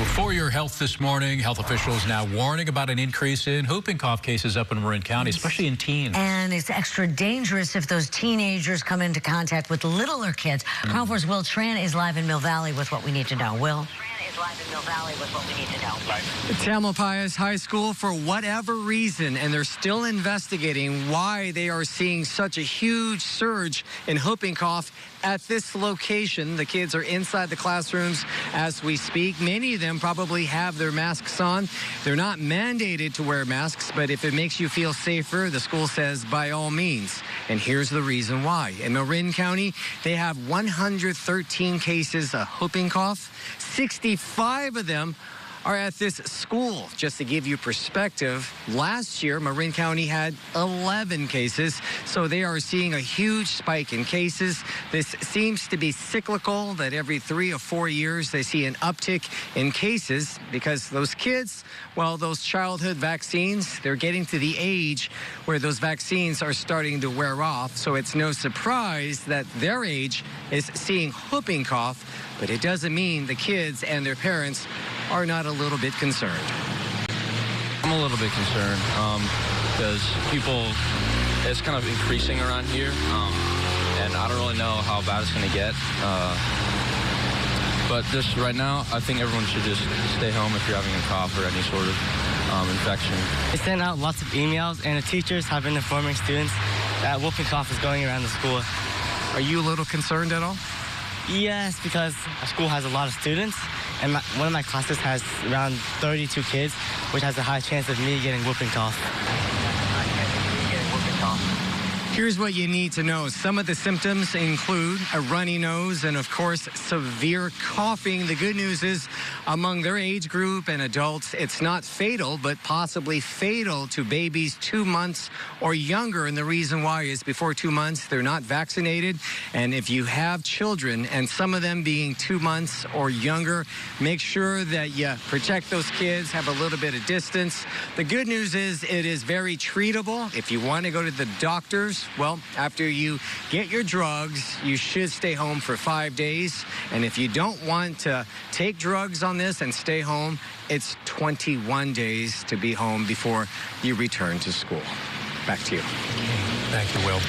For your health this morning, health officials now warning about an increase in whooping cough cases up in Marin County, especially in teens. And it's extra dangerous if those teenagers come into contact with littler kids. KRON 4's Will Tran is live in Mill Valley with what we need to know. Will? Tamalpais High School, for whatever reason, and they're still investigating why they are seeing such a huge surge in whooping cough at this location. The kids are inside the classrooms as we speak. Many of them probably have their masks on. They're not mandated to wear masks, but if it makes you feel safer, the school says by all means. And here's the reason why. In Marin County, they have 113 cases of whooping cough. 65 of them are at this school. Just to give you perspective, last year, Marin County had 11 cases, so they are seeing a huge spike in cases. This seems to be cyclical, that every 3 or 4 years they see an uptick in cases because those kids, well, those childhood vaccines, they're getting to the age where those vaccines are starting to wear off, so it's no surprise that their age is seeing whooping cough, but it doesn't mean the kids and their parents are not a little bit concerned. I'm a little bit concerned because it's kind of increasing around here, and I don't really know how bad it's going to get. But just right now, I think everyone should just stay home if you're having a cough or any sort of infection. They send out lots of emails, and the teachers have been informing students that whooping cough is going around the school. Are you a little concerned at all? Yes, because our school has a lot of students, and one of my classes has around 32 kids, which has a high chance of me getting whooping cough. Here's what you need to know. Some of the symptoms include a runny nose and, of course, severe coughing. The good news is, among their age group and adults, it's not fatal, but possibly fatal to babies 2 months or younger. And the reason why is before 2 months, they're not vaccinated. And if you have children, and some of them being 2 months or younger, make sure that you protect those kids, have a little bit of distance. The good news is it is very treatable. If you want to go to the doctors, well, after you get your drugs, you should stay home for 5 days. And if you don't want to take drugs on this and stay home, it's 21 days to be home before you return to school. Back to you. Thank you, Will.